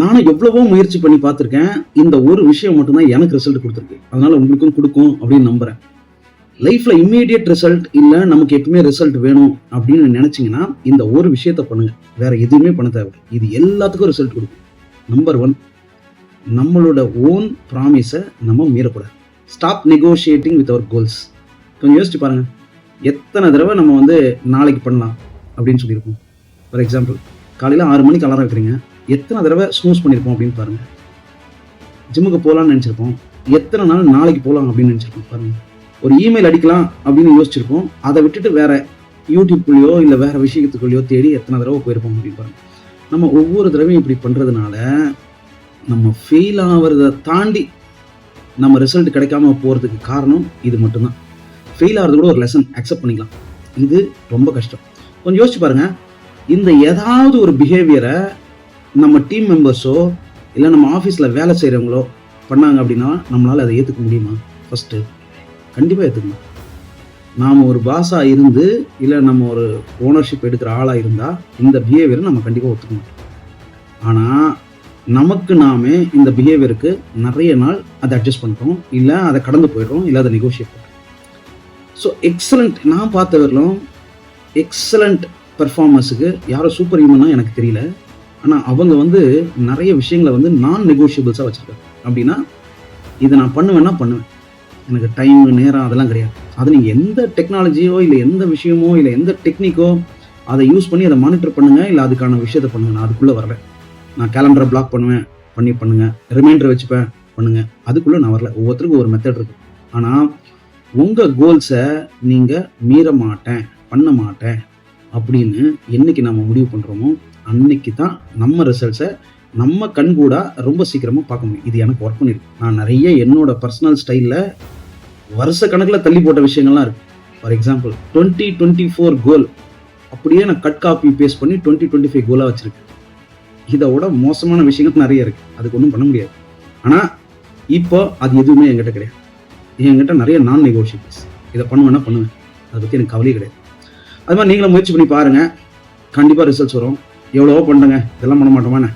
நானும் எவ்வளவோ முயற்சி பண்ணி பார்த்துருக்கேன். இந்த ஒரு விஷயம் மட்டும்தான் எனக்கு ரிசல்ட் கொடுத்துருக்கு. அதனால உங்களுக்கும் கொடுக்கும் அப்படின்னு நம்புறேன். லைஃப்ல இம்மீடியட் ரிசல்ட் இல்ல நமக்கு எப்பவுமே ரிசல்ட் வேணும் அப்படின்னு நினைச்சீங்கன்னா இந்த ஒரு விஷயத்த பண்ணுங்க. வேற எதுவுமே பண்ண தேவை. இது எல்லாத்துக்கும் ரிசல்ட் கொடுக்கும். நம்பர் 1, நம்மளோட ஓன் ப்ராமிஸை நம்ம மீறக்கூடாது. Stop negotiating with our goals. கொஞ்சம் யோசிச்சு பாருங்க. எத்தனை தடவை நம்ம நாளைக்கு பண்ணலாம் அப்படின்னு சொல்லியிருக்கோம். ஃபார் எக்ஸாம்பிள், காலையில் 6 மணிக்கு அலாரம் வைக்கிறீங்க. எத்தனை தடவை ஸ்னூஸ் பண்ணியிருப்போம் அப்படின்னு பாருங்க. ஜிம்முக்கு போகலான்னு நினச்சிருப்போம். எத்தனை நாள் நாளைக்கு போகலாம் அப்படின்னு நினச்சிருப்போம் பாருங்க. ஒரு இமெயில் அடிக்கலாம் அப்படின்னு யோசிச்சிருப்போம். அதை விட்டுட்டு வேற யூடியூப்குள்ளேயோ இல்லை வேற விஷயத்துக்குள்ளேயோ தேடி எத்தனை தடவை போயிருப்போம் அப்படின்னு பாருங்க. நம்ம ஒவ்வொரு தடவையும் இப்படி பண்ணுறதுனால நம்ம ஃபெயில் ஆகிறத தாண்டி நம்ம ரிசல்ட் கிடைக்காம போகிறதுக்கு காரணம் இது மட்டும்தான். ஃபெயில் ஆகிறது கூட ஒரு லெசன், அக்செப்ட் பண்ணிக்கலாம். இது ரொம்ப கஷ்டம். கொஞ்சம் யோசிச்சு பாருங்க. இந்த ஏதாவது ஒரு பிஹேவியரை நம்ம டீம் மெம்பர்ஸோ இல்லை நம்ம ஆஃபீஸில் வேலை செய்கிறவங்களோ பண்ணாங்க அப்படின்னா நம்மளால் அதை ஏற்றுக்க முடியுமா? ஃபஸ்ட்டு கண்டிப்பாக ஏற்றுக்கணும். நாம் ஒரு பாஸாக இருந்து இல்லை நம்ம ஒரு ஓனர்ஷிப் எடுக்கிற ஆளாக இருந்தால் இந்த பிஹேவியரை நம்ம கண்டிப்பாக ஒத்துக்க மாட்டோம். ஆனால் நமக்கு நாமே இந்த பிஹேவியருக்கு நிறைய நாள் அதை அட்ஜஸ்ட் பண்ணிட்டோம், இல்லை அதை கடந்து போயிடுறோம், இல்லை அதை நெகோஷியேட் பண்ணுறோம். ஸோ எக்ஸலண்ட், நான் பார்த்த வரலும் எக்ஸலண்ட் பெர்ஃபார்மன்ஸுக்கு யாரும் சூப்பர் ஹியூமனாக எனக்கு தெரியல. ஆனால் அவங்க நிறைய விஷயங்களை நான் நெகோஷியபிள்ஸாக வச்சுருக்காங்க. அப்படின்னா இதை நான் பண்ணுவேன். எனக்கு டைமு நேரம் அதெல்லாம் கிடையாது. அது நீங்கள் எந்த டெக்னாலஜியோ இல்லை எந்த விஷயமோ இல்லை எந்த டெக்னிக்கோ அதை யூஸ் பண்ணி அதை மானிட்டர் பண்ணுங்கள், இல்லை அதுக்கான விஷயத்தை பண்ணுங்கள். நான் அதுக்குள்ளே வரல. நான் கேலண்டரை பிளாக் பண்ணுங்கள், ரிமைண்டர் வச்சுப்பேன், பண்ணுங்கள். அதுக்குள்ளே நான் வரல. ஒவ்வொருத்தருக்கும் ஒரு மெத்தட் இருக்குது. ஆனால் உங்கள் கோல்ஸை நீங்கள் மீற மாட்டேன், பண்ண மாட்டேன் அப்படின்னு என்னைக்கு நம்ம முடிவு பண்ணுறோமோ அன்னைக்கு தான் நம்ம ரிசல்ட்ஸை நம்ம கண் கூட ரொம்ப சீக்கிரமாக பார்க்க முடியும். இது எனக்கு ஒர்க் பண்ணியிருக்கு. நான் நிறைய என்னோட பர்சனல் ஸ்டைலில் வருஷ கணக்கில் தள்ளி போட்ட விஷயங்கள்லாம் இருக்குது. ஃபார் எக்ஸாம்பிள் 2024 கோல் அப்படியே நான் கட் காப்பி பேஸ்ட் பண்ணி 2025 கோலாக வச்சுருக்கேன். இதை விட மோசமான விஷயங்கள் நிறைய இருக்குது. அதுக்கு ஒன்றும் பண்ண முடியாது. ஆனால் இப்போ அது எதுவுமே என்கிட்ட கிடையாது. என்கிட்ட நிறைய நான் நெகோஷியபிள்ஸ். இதை பண்ணுவேன். அதை பற்றி எனக்கு கவலையே கிடையாது. அது மாதிரி நீங்களும் முயற்சி பண்ணி பாருங்கள். கண்டிப்பாக ரிசல்ட்ஸ் வரும். எவ்வளவோ பண்ணுறேங்க, இதெல்லாம் பண்ண மாட்டோமாண்ணே.